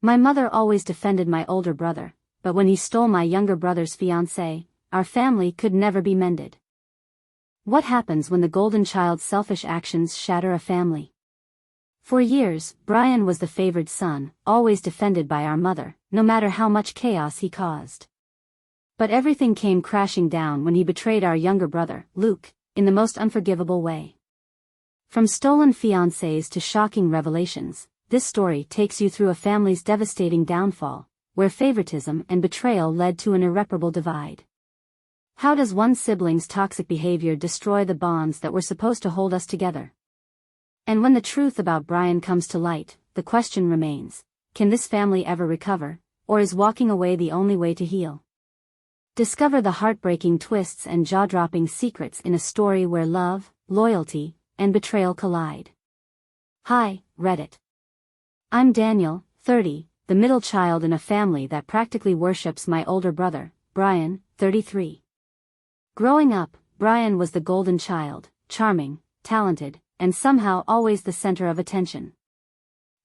My mother always defended my older brother, but when he stole my younger brother's fiancée, our family could never be mended. What happens when the golden child's selfish actions shatter a family? For years, Brian was the favored son, always defended by our mother, no matter how much chaos he caused. But everything came crashing down when he betrayed our younger brother, Luke, in the most unforgivable way. From stolen fiancés to shocking revelations, this story takes you through a family's devastating downfall, where favoritism and betrayal led to an irreparable divide. How does one sibling's toxic behavior destroy the bonds that were supposed to hold us together? And when the truth about Brian comes to light, the question remains, can this family ever recover, or is walking away the only way to heal? Discover the heartbreaking twists and jaw-dropping secrets in a story where love, loyalty, and betrayal collide. Hi, Reddit. I'm Daniel, 30, the middle child in a family that practically worships my older brother, Brian, 33. Growing up, Brian was the golden child, charming, talented, and somehow always the center of attention.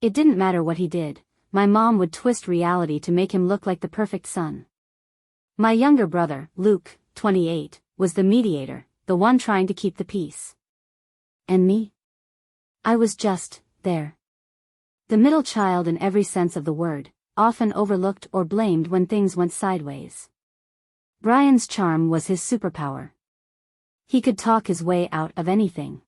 It didn't matter what he did, my mom would twist reality to make him look like the perfect son. My younger brother, Luke, 28, was the mediator, the one trying to keep the peace. And me? I was just there. The middle child in every sense of the word, often overlooked or blamed when things went sideways. Brian's charm was his superpower. He could talk his way out of anything.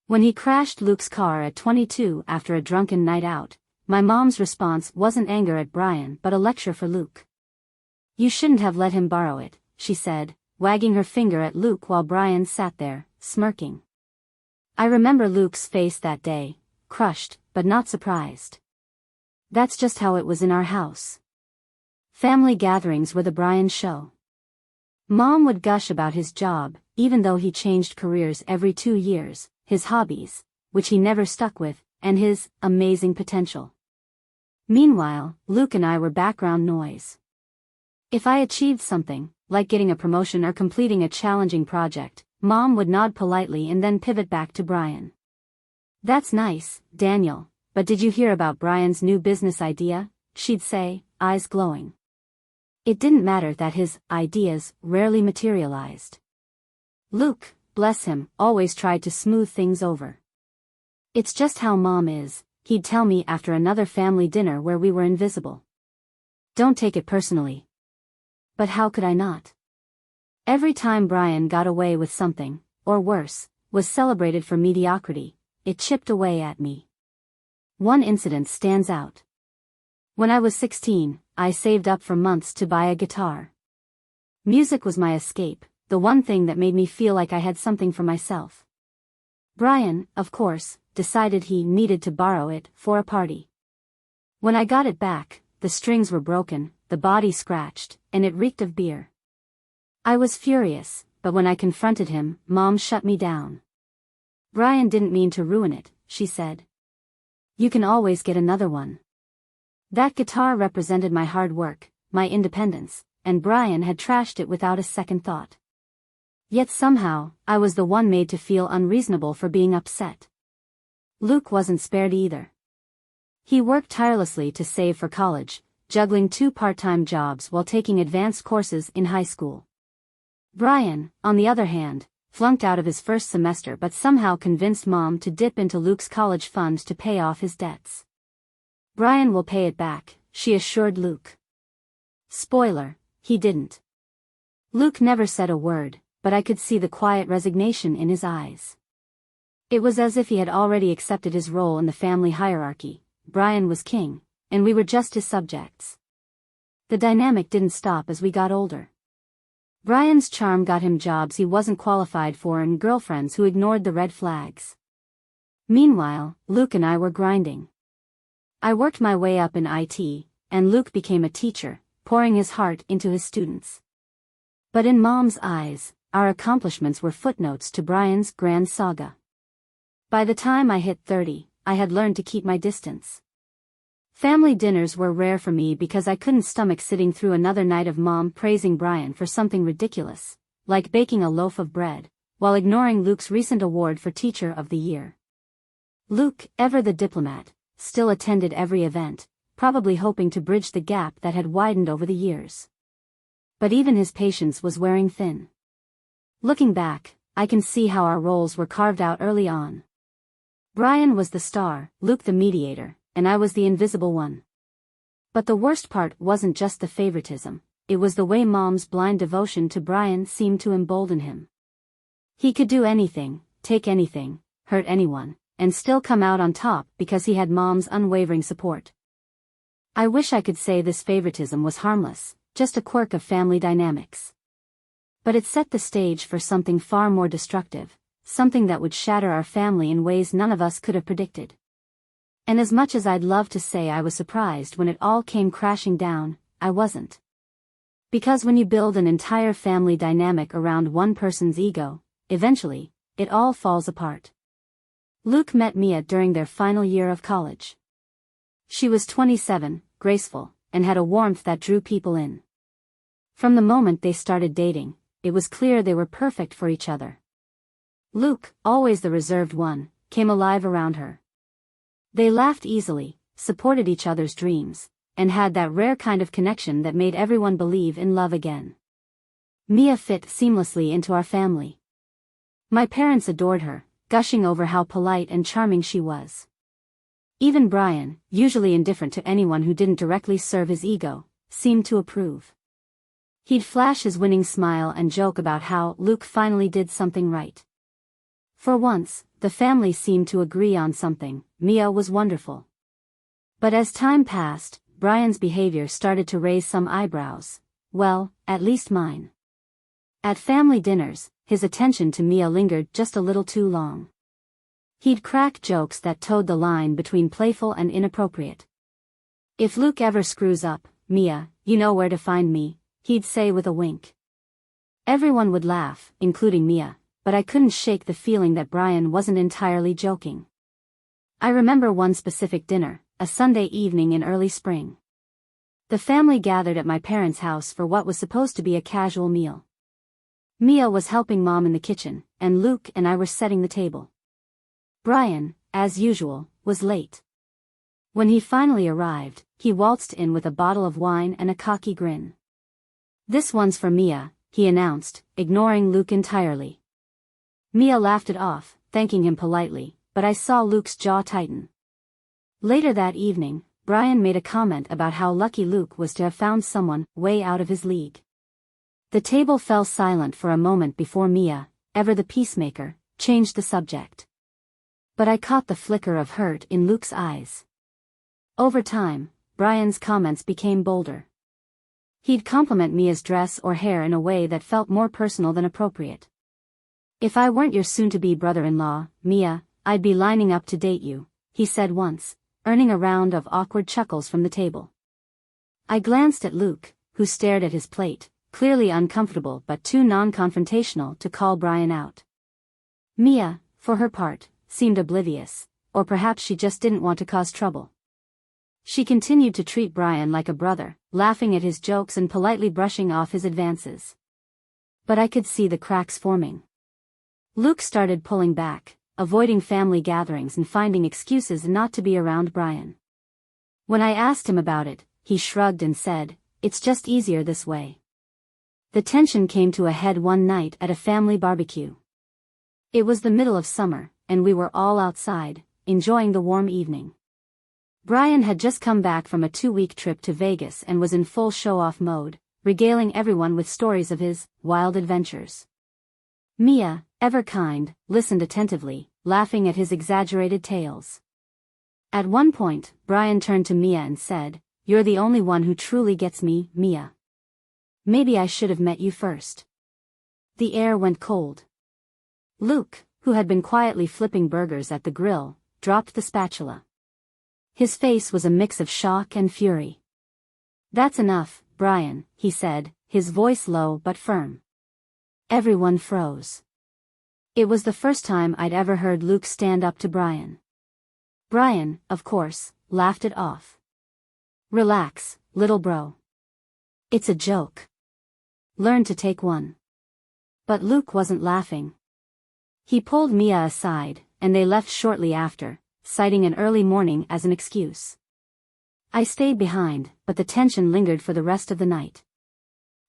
When he crashed Luke's car at 22 after a drunken night out, my mom's response wasn't anger at Brian but a lecture for Luke. "You shouldn't have let him borrow it," she said, wagging her finger at Luke while Brian sat there, smirking. I remember Luke's face that day, crushed, but not surprised. That's just how it was in our house. Family gatherings were the Brian show. Mom would gush about his job, even though he changed careers every 2 years, his hobbies, which he never stuck with, and his amazing potential. Meanwhile, Luke and I were background noise. If I achieved something, like getting a promotion or completing a challenging project, Mom would nod politely and then pivot back to Brian. "That's nice, Daniel, but did you hear about Brian's new business idea?" she'd say, eyes glowing. It didn't matter that his ideas rarely materialized. Luke, bless him, always tried to smooth things over. "It's just how Mom is," he'd tell me after another family dinner where we were invisible. "Don't take it personally." But how could I not? Every time Brian got away with something, or worse, was celebrated for mediocrity, it chipped away at me. One incident stands out. When I was 16, I saved up for months to buy a guitar. Music was my escape, the one thing that made me feel like I had something for myself. Brian, of course, decided he needed to borrow it for a party. When I got it back, the strings were broken, the body scratched, and it reeked of beer. I was furious, but when I confronted him, Mom shut me down. "Brian didn't mean to ruin it," she said. "You can always get another one." That guitar represented my hard work, my independence, and Brian had trashed it without a second thought. Yet somehow, I was the one made to feel unreasonable for being upset. Luke wasn't spared either. He worked tirelessly to save for college, juggling 2 part-time jobs while taking advanced courses in high school. Brian, on the other hand, flunked out of his first semester but somehow convinced Mom to dip into Luke's college fund to pay off his debts. "Brian will pay it back," she assured Luke. Spoiler, he didn't. Luke never said a word, but I could see the quiet resignation in his eyes. It was as if he had already accepted his role in the family hierarchy. Brian was king, and we were just his subjects. The dynamic didn't stop as we got older. Brian's charm got him jobs he wasn't qualified for and girlfriends who ignored the red flags. Meanwhile, Luke and I were grinding. I worked my way up in IT, and Luke became a teacher, pouring his heart into his students. But in Mom's eyes, our accomplishments were footnotes to Brian's grand saga. By the time I hit 30, I had learned to keep my distance. Family dinners were rare for me because I couldn't stomach sitting through another night of Mom praising Brian for something ridiculous, like baking a loaf of bread, while ignoring Luke's recent award for Teacher of the Year. Luke, ever the diplomat, still attended every event, probably hoping to bridge the gap that had widened over the years. But even his patience was wearing thin. Looking back, I can see how our roles were carved out early on. Brian was the star, Luke the mediator, and I was the invisible one. But the worst part wasn't just the favoritism, it was the way Mom's blind devotion to Brian seemed to embolden him. He could do anything, take anything, hurt anyone, and still come out on top because he had Mom's unwavering support. I wish I could say this favoritism was harmless, just a quirk of family dynamics. But it set the stage for something far more destructive, something that would shatter our family in ways none of us could have predicted. And as much as I'd love to say I was surprised when it all came crashing down, I wasn't. Because when you build an entire family dynamic around one person's ego, eventually, it all falls apart. Luke met Mia during their final year of college. She was 27, graceful, and had a warmth that drew people in. From the moment they started dating, it was clear they were perfect for each other. Luke, always the reserved one, came alive around her. They laughed easily, supported each other's dreams, and had that rare kind of connection that made everyone believe in love again. Mia fit seamlessly into our family. My parents adored her, gushing over how polite and charming she was. Even Brian, usually indifferent to anyone who didn't directly serve his ego, seemed to approve. He'd flash his winning smile and joke about how Luke finally did something right. For once, the family seemed to agree on something. Mia was wonderful. But as time passed, Brian's behavior started to raise some eyebrows. Well, at least mine. At family dinners, his attention to Mia lingered just a little too long. He'd crack jokes that towed the line between playful and inappropriate. "If Luke ever screws up, Mia, you know where to find me," he'd say with a wink. Everyone would laugh, including Mia, but I couldn't shake the feeling that Brian wasn't entirely joking. I remember one specific dinner, a Sunday evening in early spring. The family gathered at my parents' house for what was supposed to be a casual meal. Mia was helping Mom in the kitchen, and Luke and I were setting the table. Brian, as usual, was late. When he finally arrived, he waltzed in with a bottle of wine and a cocky grin. "This one's for Mia," he announced, ignoring Luke entirely. Mia laughed it off, thanking him politely, but I saw Luke's jaw tighten. Later that evening, Brian made a comment about how lucky Luke was to have found someone way out of his league. The table fell silent for a moment before Mia, ever the peacemaker, changed the subject. But I caught the flicker of hurt in Luke's eyes. Over time, Brian's comments became bolder. He'd compliment Mia's dress or hair in a way that felt more personal than appropriate. "If I weren't your soon-to-be brother-in-law, Mia, I'd be lining up to date you," he said once, earning a round of awkward chuckles from the table. I glanced at Luke, who stared at his plate, clearly uncomfortable but too non-confrontational to call Brian out. Mia, for her part, seemed oblivious, or perhaps she just didn't want to cause trouble. She continued to treat Brian like a brother, laughing at his jokes and politely brushing off his advances. But I could see the cracks forming. Luke started pulling back, avoiding family gatherings and finding excuses not to be around Brian. When I asked him about it, he shrugged and said, "It's just easier this way." The tension came to a head one night at a family barbecue. It was the middle of summer, and we were all outside, enjoying the warm evening. Brian had just come back from a 2-week trip to Vegas and was in full show-off mode, regaling everyone with stories of his wild adventures. Mia, ever kind, listened attentively, laughing at his exaggerated tales. At one point, Brian turned to Mia and said, "You're the only one who truly gets me, Mia. Maybe I should have met you first." The air went cold. Luke, who had been quietly flipping burgers at the grill, dropped the spatula. His face was a mix of shock and fury. "That's enough, Brian," he said, his voice low but firm. Everyone froze. It was the first time I'd ever heard Luke stand up to Brian. Brian, of course, laughed it off. "Relax, little bro. It's a joke. Learn to take one." But Luke wasn't laughing. He pulled Mia aside, and they left shortly after, citing an early morning as an excuse. I stayed behind, but the tension lingered for the rest of the night.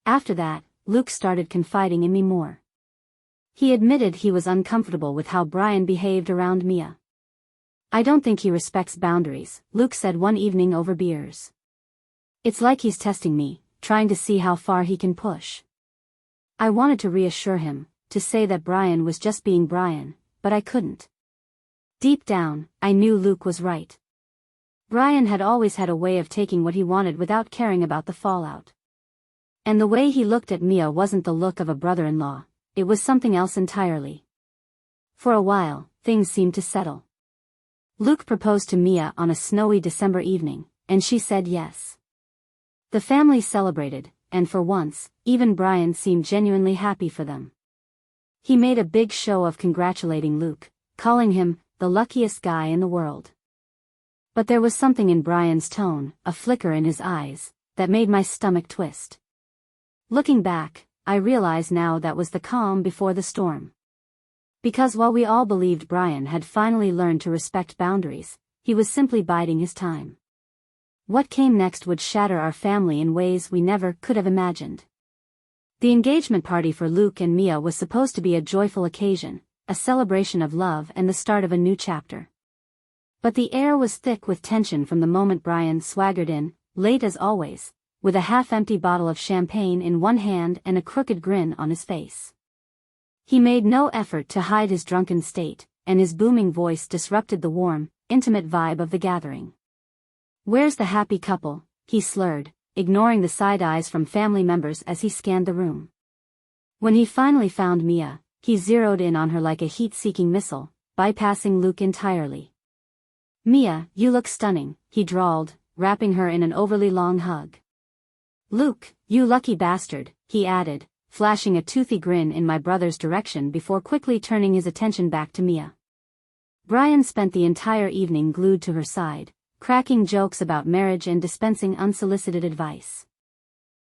After that, Luke started confiding in me more. He admitted he was uncomfortable with how Brian behaved around Mia. "I don't think he respects boundaries," Luke said one evening over beers. "It's like he's testing me, trying to see how far he can push." I wanted to reassure him, to say that Brian was just being Brian, but I couldn't. Deep down, I knew Luke was right. Brian had always had a way of taking what he wanted without caring about the fallout. And the way he looked at Mia wasn't the look of a brother-in-law, it was something else entirely. For a while, things seemed to settle. Luke proposed to Mia on a snowy December evening, and she said yes. The family celebrated, and for once, even Brian seemed genuinely happy for them. He made a big show of congratulating Luke, calling him the luckiest guy in the world. But there was something in Brian's tone, a flicker in his eyes, that made my stomach twist. Looking back, I realize now that was the calm before the storm. Because while we all believed Brian had finally learned to respect boundaries, he was simply biding his time. What came next would shatter our family in ways we never could have imagined. The engagement party for Luke and Mia was supposed to be a joyful occasion, a celebration of love and the start of a new chapter. But the air was thick with tension from the moment Brian swaggered in, late as always, with a half-empty bottle of champagne in one hand and a crooked grin on his face. He made no effort to hide his drunken state, and his booming voice disrupted the warm, intimate vibe of the gathering. "Where's the happy couple?" he slurred, ignoring the side eyes from family members as he scanned the room. When he finally found Mia, he zeroed in on her like a heat-seeking missile, bypassing Luke entirely. "Mia, you look stunning," he drawled, wrapping her in an overly long hug. "Luke, you lucky bastard," he added, flashing a toothy grin in my brother's direction before quickly turning his attention back to Mia. Brian spent the entire evening glued to her side, cracking jokes about marriage and dispensing unsolicited advice.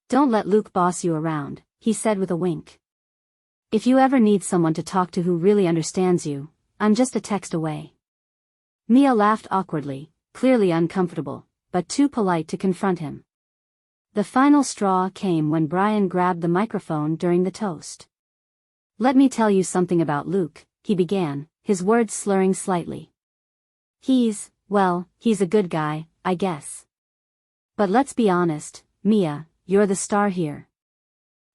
"Don't let Luke boss you around," he said with a wink. "If you ever need someone to talk to who really understands you, I'm just a text away." Mia laughed awkwardly, clearly uncomfortable, but too polite to confront him. The final straw came when Brian grabbed the microphone during the toast. "Let me tell you something about Luke," he began, his words slurring slightly. He's a good guy, I guess. But let's be honest, Mia, you're the star here.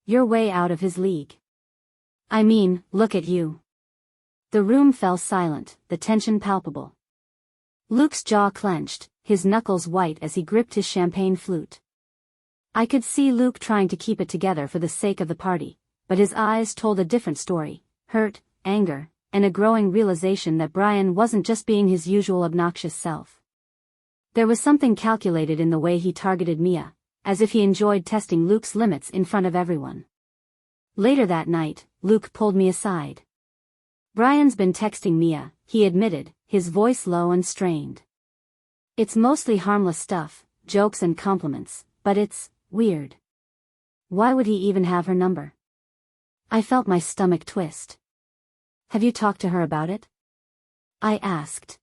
You're way out of his league. I mean, look at you." The room fell silent, the tension palpable. Luke's jaw clenched, his knuckles white as he gripped his champagne flute. I could see Luke trying to keep it together for the sake of the party, but his eyes told a different story: hurt, anger, and a growing realization that Brian wasn't just being his usual obnoxious self. There was something calculated in the way he targeted Mia, as if he enjoyed testing Luke's limits in front of everyone. Later that night, Luke pulled me aside. "Brian's been texting Mia," he admitted, his voice low and strained. "It's mostly harmless stuff, jokes and compliments, but it's weird. Why would he even have her number?" I felt my stomach twist. "Have you talked to her about it?" I asked.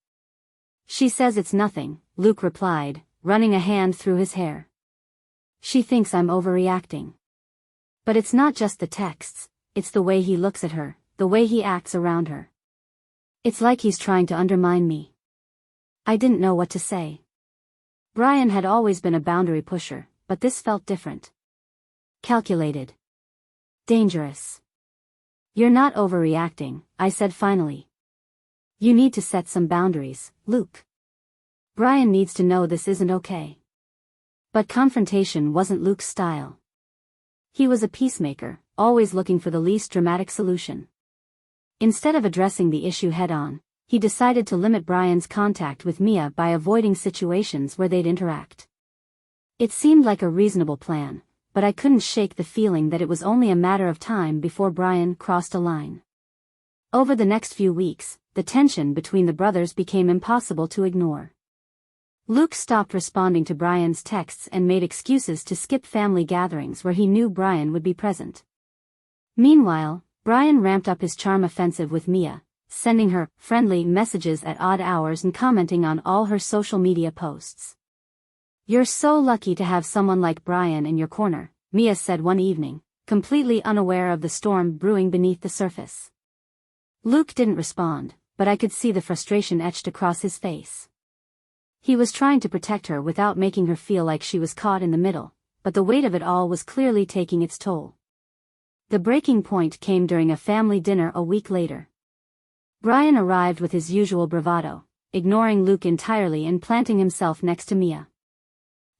"She says it's nothing," Luke replied, running a hand through his hair. "She thinks I'm overreacting. But it's not just the texts, it's the way he looks at her, the way he acts around her. It's like he's trying to undermine me." I didn't know what to say. Brian had always been a boundary pusher, but this felt different. Calculated. Dangerous. "You're not overreacting," I said finally. "You need to set some boundaries, Luke. Brian needs to know this isn't okay." But confrontation wasn't Luke's style. He was a peacemaker, always looking for the least dramatic solution. Instead of addressing the issue head-on, he decided to limit Brian's contact with Mia by avoiding situations where they'd interact. It seemed like a reasonable plan, but I couldn't shake the feeling that it was only a matter of time before Brian crossed a line. Over the next few weeks, the tension between the brothers became impossible to ignore. Luke stopped responding to Brian's texts and made excuses to skip family gatherings where he knew Brian would be present. Meanwhile, Brian ramped up his charm offensive with Mia, sending her friendly messages at odd hours and commenting on all her social media posts. "You're so lucky to have someone like Brian in your corner," Mia said one evening, completely unaware of the storm brewing beneath the surface. Luke didn't respond, but I could see the frustration etched across his face. He was trying to protect her without making her feel like she was caught in the middle, but the weight of it all was clearly taking its toll. The breaking point came during a family dinner a week later. Brian arrived with his usual bravado, ignoring Luke entirely and planting himself next to Mia.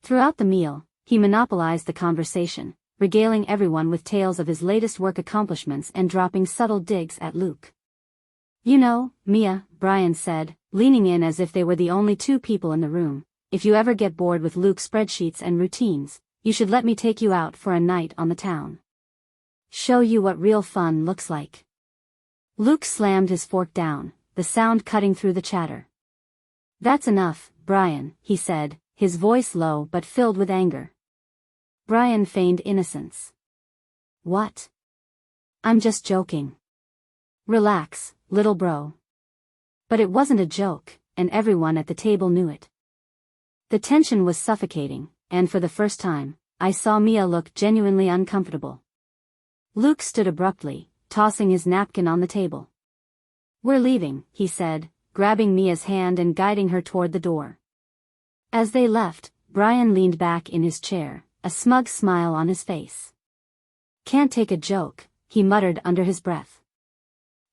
Throughout the meal, he monopolized the conversation, regaling everyone with tales of his latest work accomplishments and dropping subtle digs at Luke. "You know, Mia," Brian said, leaning in as if they were the only two people in the room, "if you ever get bored with Luke's spreadsheets and routines, you should let me take you out for a night on the town. Show you what real fun looks like." Luke slammed his fork down, the sound cutting through the chatter. "That's enough, Brian," he said, his voice low but filled with anger. Brian feigned innocence. "What? I'm just joking. Relax, little bro." But it wasn't a joke, and everyone at the table knew it. The tension was suffocating, and for the first time, I saw Mia look genuinely uncomfortable. Luke stood abruptly, tossing his napkin on the table. "We're leaving," he said, grabbing Mia's hand and guiding her toward the door. As they left, Brian leaned back in his chair, a smug smile on his face. "Can't take a joke," he muttered under his breath.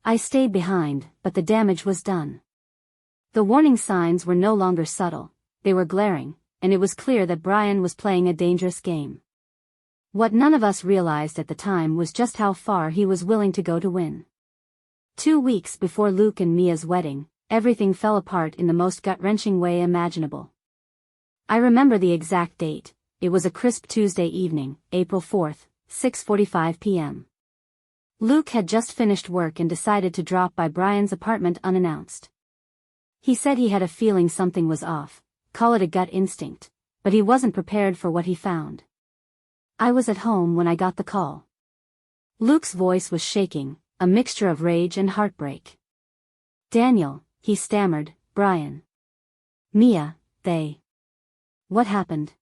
I stayed behind, but the damage was done. The warning signs were no longer subtle, they were glaring, and it was clear that Brian was playing a dangerous game. What none of us realized at the time was just how far he was willing to go to win. 2 weeks before Luke and Mia's wedding, everything fell apart in the most gut-wrenching way imaginable. I remember the exact date. It was a crisp Tuesday evening, April 4th, 6:45 p.m. Luke had just finished work and decided to drop by Brian's apartment unannounced. He said he had a feeling something was off, call it a gut instinct, but he wasn't prepared for what he found. I was at home when I got the call. Luke's voice was shaking, a mixture of rage and heartbreak. "Daniel," he stammered, "Brian. Mia, they. What happened?"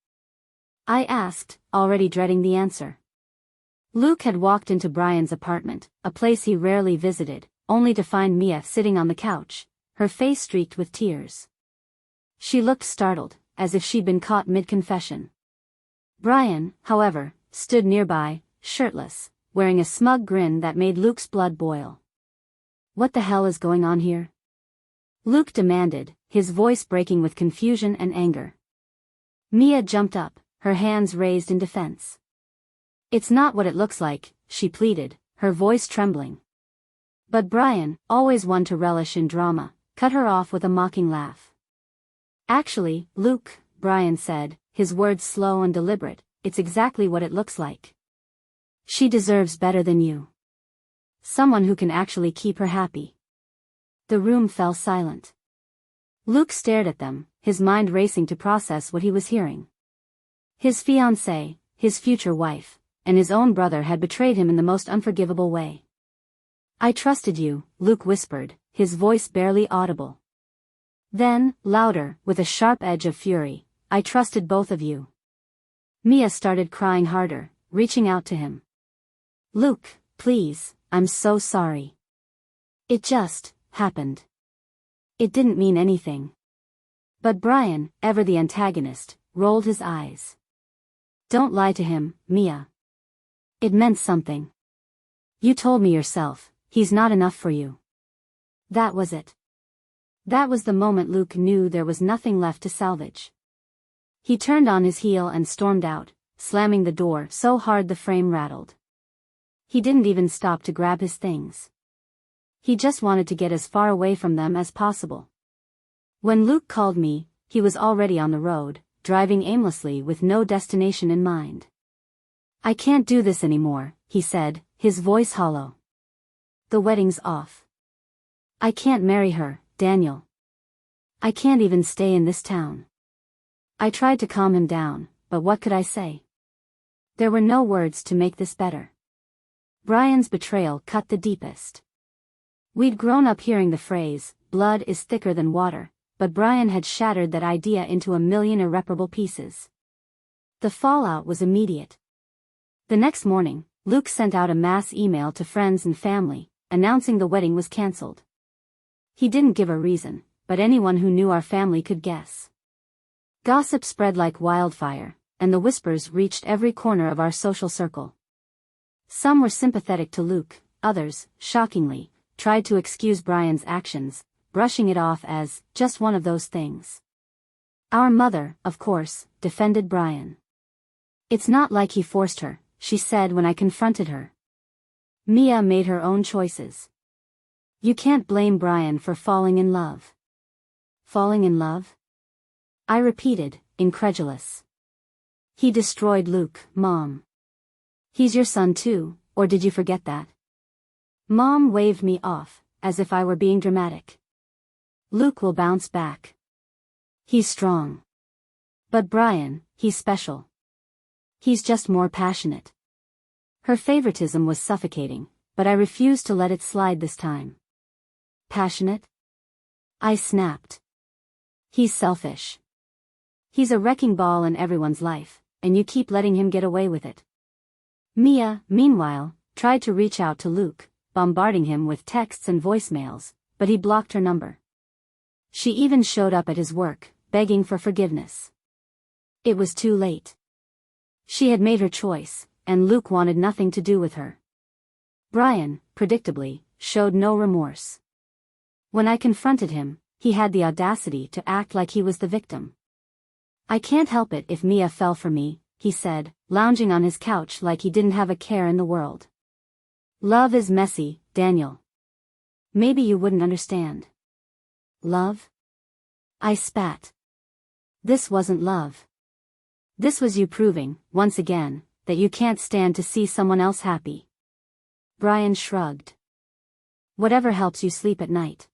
I asked, already dreading the answer. Luke had walked into Brian's apartment, a place he rarely visited, only to find Mia sitting on the couch, her face streaked with tears. She looked startled, as if she'd been caught mid-confession. Brian, however, stood nearby, shirtless, wearing a smug grin that made Luke's blood boil. "What the hell is going on here?" Luke demanded, his voice breaking with confusion and anger. Mia jumped up, her hands raised in defense. "It's not what it looks like," she pleaded, her voice trembling. But Brian, always one to relish in drama, cut her off with a mocking laugh. "Actually, Luke," Brian said, his words slow and deliberate, "it's exactly what it looks like. She deserves better than you. Someone who can actually keep her happy." The room fell silent. Luke stared at them, his mind racing to process what he was hearing. His fiancée, his future wife, and his own brother had betrayed him in the most unforgivable way. "I trusted you," Luke whispered, his voice barely audible. Then, louder, with a sharp edge of fury, "I trusted both of you." Mia started crying harder, reaching out to him. "Luke, please, I'm so sorry. It just happened. It didn't mean anything." But Brian, ever the antagonist, rolled his eyes. "Don't lie to him, Mia. It meant something. You told me yourself, he's not enough for you." That was it. That was the moment Luke knew there was nothing left to salvage. He turned on his heel and stormed out, slamming the door so hard the frame rattled. He didn't even stop to grab his things. He just wanted to get as far away from them as possible. When Luke called me, he was already on the road, driving aimlessly with no destination in mind. "I can't do this anymore," he said, his voice hollow. "The wedding's off. I can't marry her, Daniel. I can't even stay in this town." I tried to calm him down, but what could I say? There were no words to make this better. Brian's betrayal cut the deepest. We'd grown up hearing the phrase, "blood is thicker than water," but Brian had shattered that idea into a million irreparable pieces. The fallout was immediate. The next morning, Luke sent out a mass email to friends and family, announcing the wedding was cancelled. He didn't give a reason, but anyone who knew our family could guess. Gossip spread like wildfire, and the whispers reached every corner of our social circle. Some were sympathetic to Luke, others, shockingly, tried to excuse Brian's actions, brushing it off as just one of those things. Our mother, of course, defended Brian. "It's not like he forced her," she said when I confronted her. "Mia made her own choices. You can't blame Brian for falling in love." "Falling in love?" I repeated, incredulous. "He destroyed Luke, Mom. He's your son too, or did you forget that?" Mom waved me off, as if I were being dramatic. "Luke will bounce back. He's strong. But Brian, he's special. He's just more passionate." Her favoritism was suffocating, but I refused to let it slide this time. "Passionate?" I snapped. "He's selfish. He's a wrecking ball in everyone's life, and you keep letting him get away with it." Mia, meanwhile, tried to reach out to Luke, bombarding him with texts and voicemails, but he blocked her number. She even showed up at his work, begging for forgiveness. It was too late. She had made her choice, and Luke wanted nothing to do with her. Brian, predictably, showed no remorse. When I confronted him, he had the audacity to act like he was the victim. "I can't help it if Mia fell for me," he said, lounging on his couch like he didn't have a care in the world. "Love is messy, Daniel. Maybe you wouldn't understand." "Love?" I spat. This wasn't love. This was you proving, once again, that you can't stand to see someone else happy. Brian shrugged. "Whatever helps you sleep at night."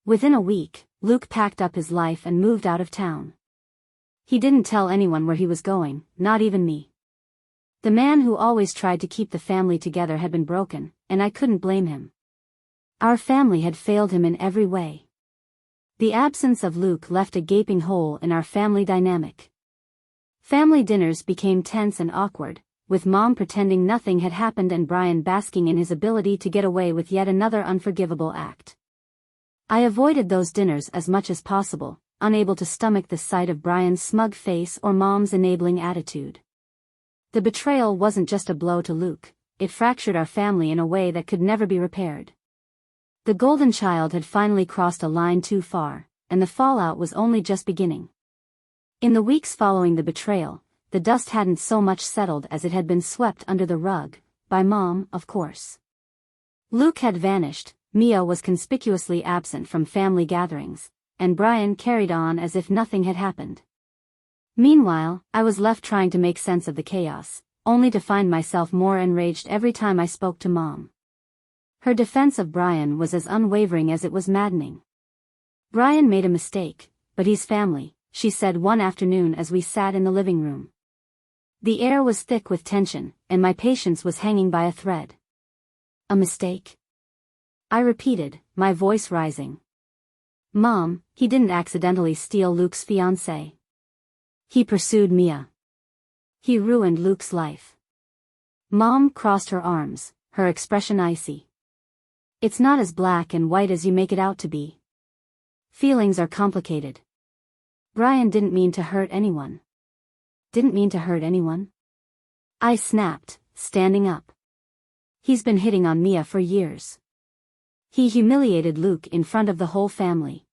Within a week, Luke packed up his life and moved out of town. He didn't tell anyone where he was going, not even me. The man who always tried to keep the family together had been broken, and I couldn't blame him. Our family had failed him in every way. The absence of Luke left a gaping hole in our family dynamic. Family dinners became tense and awkward, with Mom pretending nothing had happened and Brian basking in his ability to get away with yet another unforgivable act. I avoided those dinners as much as possible, unable to stomach the sight of Brian's smug face or Mom's enabling attitude. The betrayal wasn't just a blow to Luke, it fractured our family in a way that could never be repaired. The golden child had finally crossed a line too far, and the fallout was only just beginning. In the weeks following the betrayal, the dust hadn't so much settled as it had been swept under the rug, by Mom, of course. Luke had vanished, Mia was conspicuously absent from family gatherings, and Brian carried on as if nothing had happened. Meanwhile, I was left trying to make sense of the chaos, only to find myself more enraged every time I spoke to Mom. Her defense of Brian was as unwavering as it was maddening. "Brian made a mistake, but he's family," she said one afternoon as we sat in the living room. The air was thick with tension, and my patience was hanging by a thread. "A mistake?" I repeated, my voice rising. "Mom, he didn't accidentally steal Luke's fiancée. He pursued Mia. He ruined Luke's life." Mom crossed her arms, her expression icy. "It's not as black and white as you make it out to be. Feelings are complicated. Brian didn't mean to hurt anyone." "Didn't mean to hurt anyone?" I snapped, standing up. "He's been hitting on Mia for years. He humiliated Luke in front of the whole family.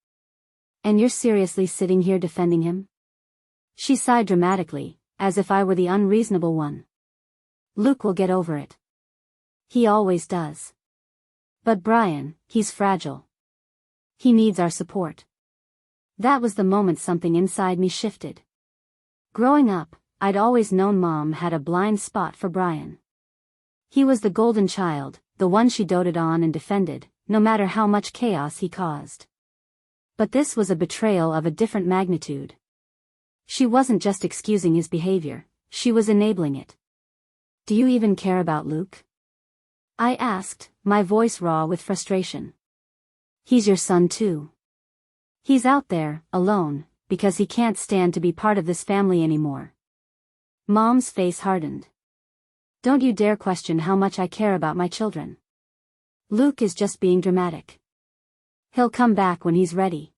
And you're seriously sitting here defending him?" She sighed dramatically, as if I were the unreasonable one. "Luke will get over it. He always does. But Brian, he's fragile. He needs our support." That was the moment something inside me shifted. Growing up, I'd always known Mom had a blind spot for Brian. He was the golden child, the one she doted on and defended, no matter how much chaos he caused. But this was a betrayal of a different magnitude. She wasn't just excusing his behavior, she was enabling it. "Do you even care about Luke?" I asked, my voice raw with frustration. "He's your son too. He's out there, alone, because he can't stand to be part of this family anymore. Mom's face hardened. Don't you dare question how much I care about my children. Luke is just being dramatic. He'll come back when he's ready.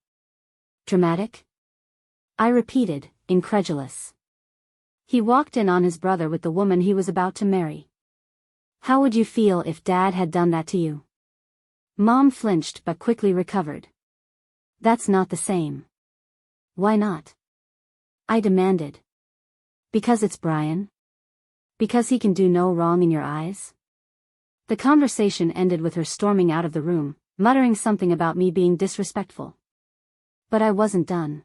Dramatic? I repeated, incredulous. He walked in on his brother with the woman he was about to marry. How would you feel if Dad had done that to you? Mom flinched but quickly recovered. That's not the same. Why not? I demanded. Because it's Brian? Because he can do no wrong in your eyes? The conversation ended with her storming out of the room, muttering something about me being disrespectful. But I wasn't done.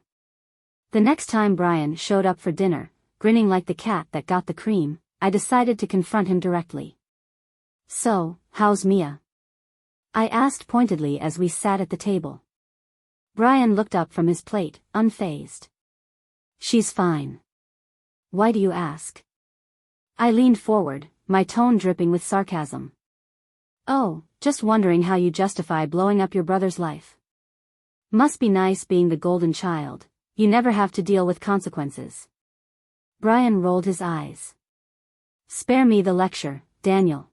The next time Brian showed up for dinner, grinning like the cat that got the cream, I decided to confront him directly. So, how's Mia? I asked pointedly as we sat at the table. Brian looked up from his plate, unfazed. She's fine. Why do you ask? I leaned forward, my tone dripping with sarcasm. Oh, just wondering how you justify blowing up your brother's life. Must be nice being the golden child, you never have to deal with consequences. Brian rolled his eyes. Spare me the lecture, Daniel.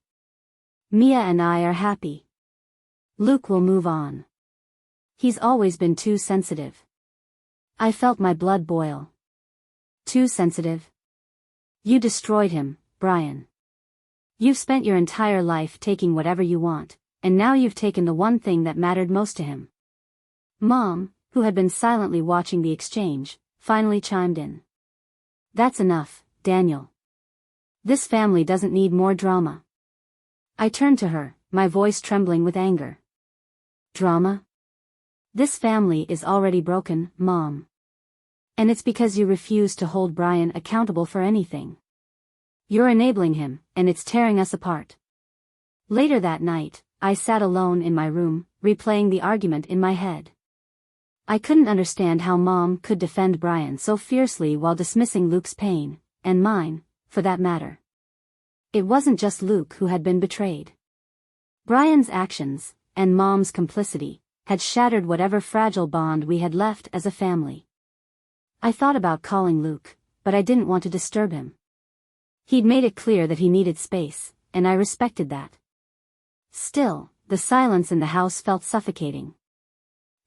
Mia and I are happy. Luke will move on. He's always been too sensitive. I felt my blood boil. Too sensitive? You destroyed him, Brian. You've spent your entire life taking whatever you want, and now you've taken the one thing that mattered most to him. Mom, who had been silently watching the exchange, finally chimed in. That's enough, Daniel. This family doesn't need more drama. I turned to her, my voice trembling with anger. Drama? This family is already broken, Mom. And it's because you refuse to hold Brian accountable for anything. You're enabling him, and it's tearing us apart. Later that night, I sat alone in my room, replaying the argument in my head. I couldn't understand how Mom could defend Brian so fiercely while dismissing Luke's pain, and mine, for that matter. It wasn't just Luke who had been betrayed. Brian's actions, and Mom's complicity, had shattered whatever fragile bond we had left as a family. I thought about calling Luke, but I didn't want to disturb him. He'd made it clear that he needed space, and I respected that. Still, the silence in the house felt suffocating.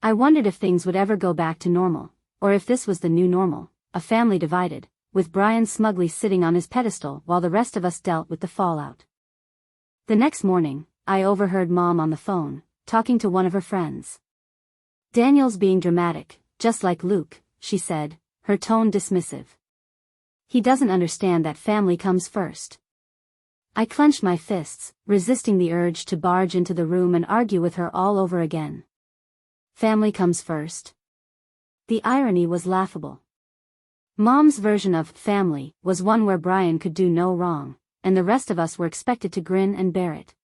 I wondered if things would ever go back to normal, or if this was the new normal, a family divided, with Brian smugly sitting on his pedestal while the rest of us dealt with the fallout. The next morning, I overheard Mom on the phone, talking to one of her friends. Daniel's being dramatic, just like Luke, she said, her tone dismissive. He doesn't understand that family comes first. I clenched my fists, resisting the urge to barge into the room and argue with her all over again. Family comes first. The irony was laughable. Mom's version of family was one where Brian could do no wrong, and the rest of us were expected to grin and bear it.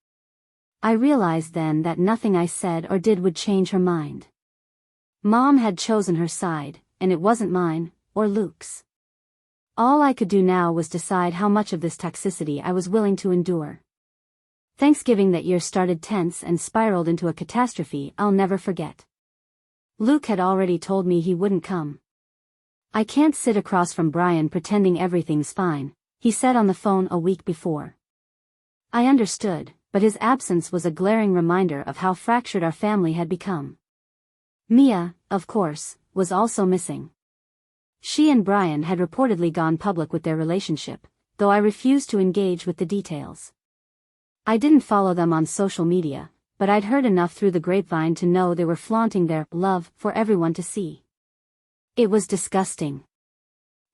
I realized then that nothing I said or did would change her mind. Mom had chosen her side, and it wasn't mine, or Luke's. All I could do now was decide how much of this toxicity I was willing to endure. Thanksgiving that year started tense and spiraled into a catastrophe I'll never forget. Luke had already told me he wouldn't come. I can't sit across from Brian pretending everything's fine, he said on the phone a week before. I understood, but his absence was a glaring reminder of how fractured our family had become. Mia, of course, was also missing. She and Brian had reportedly gone public with their relationship, though I refused to engage with the details. I didn't follow them on social media, but I'd heard enough through the grapevine to know they were flaunting their love for everyone to see. It was disgusting.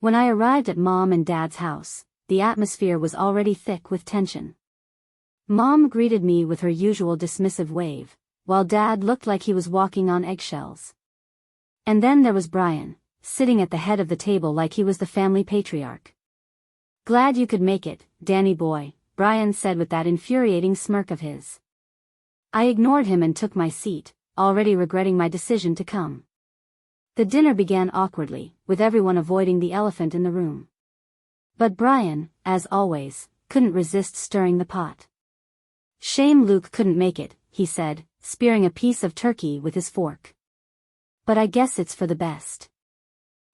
When I arrived at Mom and Dad's house, the atmosphere was already thick with tension. Mom greeted me with her usual dismissive wave, while Dad looked like he was walking on eggshells. And then there was Brian, sitting at the head of the table like he was the family patriarch. Glad you could make it, Danny boy, Brian said with that infuriating smirk of his. I ignored him and took my seat, already regretting my decision to come. The dinner began awkwardly, with everyone avoiding the elephant in the room. But Brian, as always, couldn't resist stirring the pot. Shame Luke couldn't make it, he said, spearing a piece of turkey with his fork. But I guess it's for the best.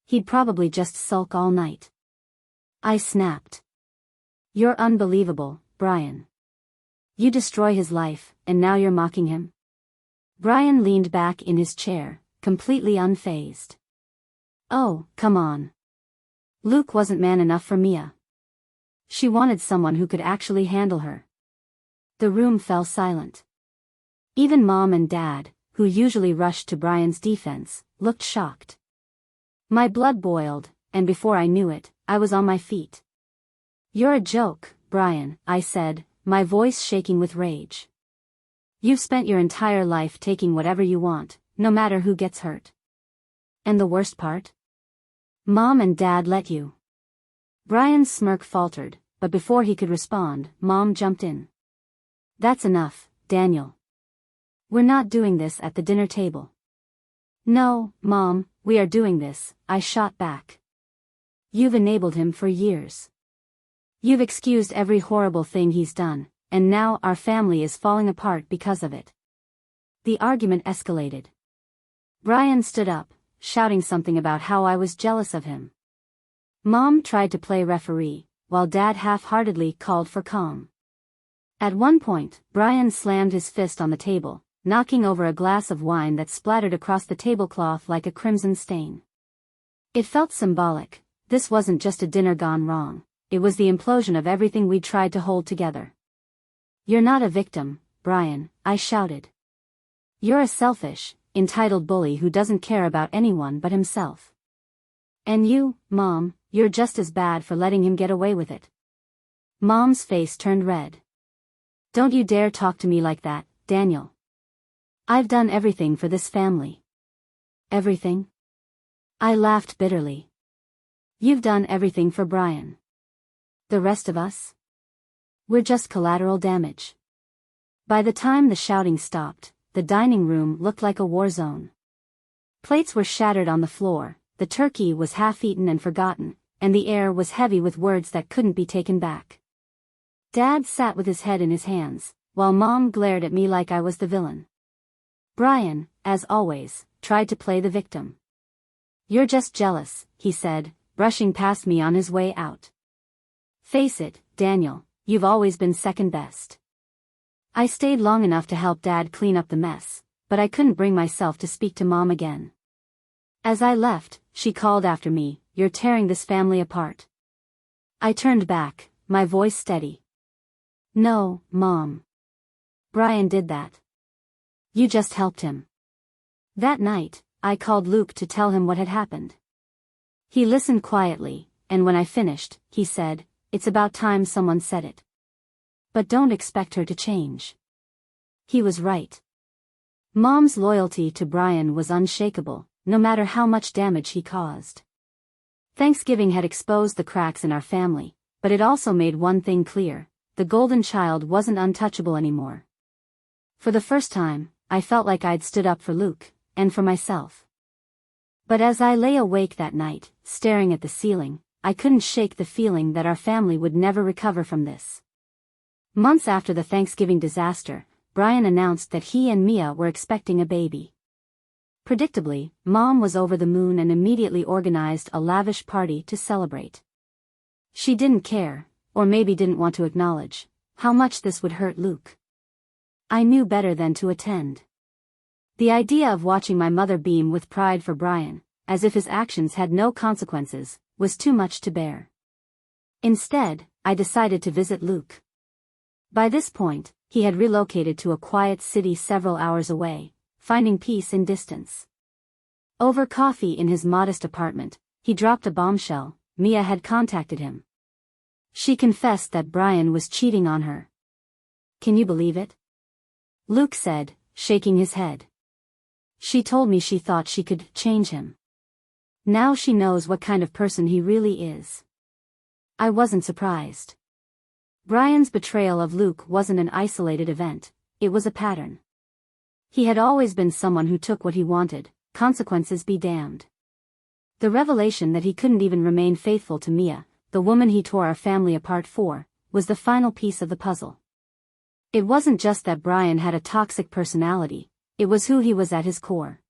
He'd probably just sulk all night. I snapped. You're unbelievable, Brian. You destroy his life, and now you're mocking him? Brian leaned back in his chair, completely unfazed. Oh, come on. Luke wasn't man enough for Mia. She wanted someone who could actually handle her. The room fell silent. Even Mom and Dad, who usually rushed to Brian's defense, looked shocked. My blood boiled, and before I knew it, I was on my feet. You're a joke, Brian, I said, my voice shaking with rage. You've spent your entire life taking whatever you want, no matter who gets hurt. And the worst part? Mom and Dad let you. Brian's smirk faltered, but before he could respond, Mom jumped in. That's enough, Daniel. We're not doing this at the dinner table. No, Mom, we are doing this, I shot back. You've enabled him for years. You've excused every horrible thing he's done, and now our family is falling apart because of it. The argument escalated. Brian stood up, shouting something about how I was jealous of him. Mom tried to play referee, while Dad half-heartedly called for calm. At one point, Brian slammed his fist on the table, knocking over a glass of wine that splattered across the tablecloth like a crimson stain. It felt symbolic. This wasn't just a dinner gone wrong. It was the implosion of everything we'd tried to hold together. You're not a victim, Brian, I shouted. You're a selfish, entitled bully who doesn't care about anyone but himself. And you, Mom, you're just as bad for letting him get away with it. Mom's face turned red. Don't you dare talk to me like that, Daniel. I've done everything for this family. Everything? I laughed bitterly. You've done everything for Brian. The rest of us? We're just collateral damage. By the time the shouting stopped, the dining room looked like a war zone. Plates were shattered on the floor, the turkey was half-eaten and forgotten, and the air was heavy with words that couldn't be taken back. Dad sat with his head in his hands, while Mom glared at me like I was the villain. Brian, as always, tried to play the victim. You're just jealous, he said, brushing past me on his way out. Face it, Daniel, you've always been second best. I stayed long enough to help Dad clean up the mess, but I couldn't bring myself to speak to Mom again. As I left, she called after me, you're tearing this family apart. I turned back, my voice steady. No, Mom. Brian did that. You just helped him. That night, I called Luke to tell him what had happened. He listened quietly, and when I finished, he said, it's about time someone said it. But don't expect her to change. He was right. Mom's loyalty to Brian was unshakable, no matter how much damage he caused. Thanksgiving had exposed the cracks in our family, but it also made one thing clear: the golden child wasn't untouchable anymore. For the first time, I felt like I'd stood up for Luke, and for myself. But as I lay awake that night, staring at the ceiling, I couldn't shake the feeling that our family would never recover from this. Months after the Thanksgiving disaster, Brian announced that he and Mia were expecting a baby. Predictably, Mom was over the moon and immediately organized a lavish party to celebrate. She didn't care, or maybe didn't want to acknowledge, how much this would hurt Luke. I knew better than to attend. The idea of watching my mother beam with pride for Brian, as if his actions had no consequences, was too much to bear. Instead, I decided to visit Luke. By this point, he had relocated to a quiet city several hours away, finding peace in distance. Over coffee in his modest apartment, he dropped a bombshell: Mia had contacted him. She confessed that Brian was cheating on her. Can you believe it? Luke said, shaking his head. She told me she thought she could change him. Now she knows what kind of person he really is. I wasn't surprised. Brian's betrayal of Luke wasn't an isolated event, it was a pattern. He had always been someone who took what he wanted, consequences be damned. The revelation that he couldn't even remain faithful to Mia, the woman he tore our family apart for, was the final piece of the puzzle. It wasn't just that Brian had a toxic personality, it was who he was at his core.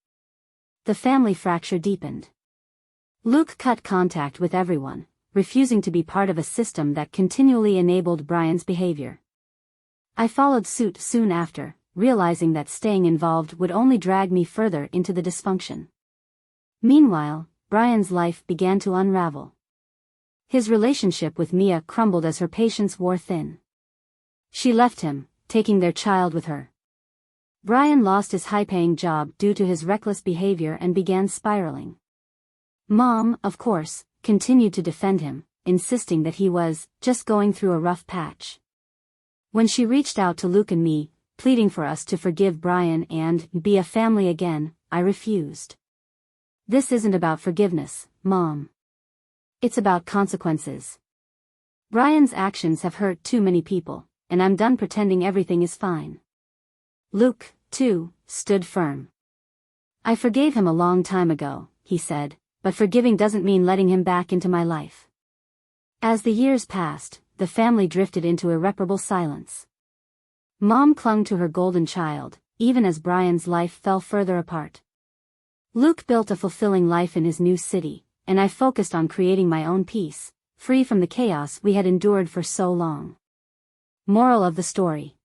The family fracture deepened. Luke cut contact with everyone, refusing to be part of a system that continually enabled Brian's behavior. I followed suit soon after, realizing that staying involved would only drag me further into the dysfunction. Meanwhile, Brian's life began to unravel. His relationship with Mia crumbled as her patience wore thin. She left him, taking their child with her. Brian lost his high-paying job due to his reckless behavior and began spiraling. Mom, of course, continued to defend him, insisting that he was just going through a rough patch. When she reached out to Luke and me, pleading for us to forgive Brian and be a family again, I refused. This isn't about forgiveness, Mom. It's about consequences. Brian's actions have hurt too many people, and I'm done pretending everything is fine. Luke, too, stood firm. I forgave him a long time ago, he said, but forgiving doesn't mean letting him back into my life. As the years passed, the family drifted into irreparable silence. Mom clung to her golden child, even as Brian's life fell further apart. Luke built a fulfilling life in his new city, and I focused on creating my own peace, free from the chaos we had endured for so long. Moral of the story: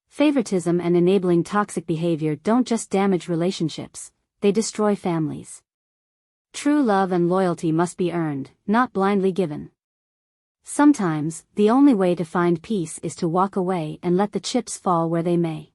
favoritism and enabling toxic behavior don't just damage relationships, they destroy families. True love and loyalty must be earned, not blindly given. Sometimes, the only way to find peace is to walk away and let the chips fall where they may.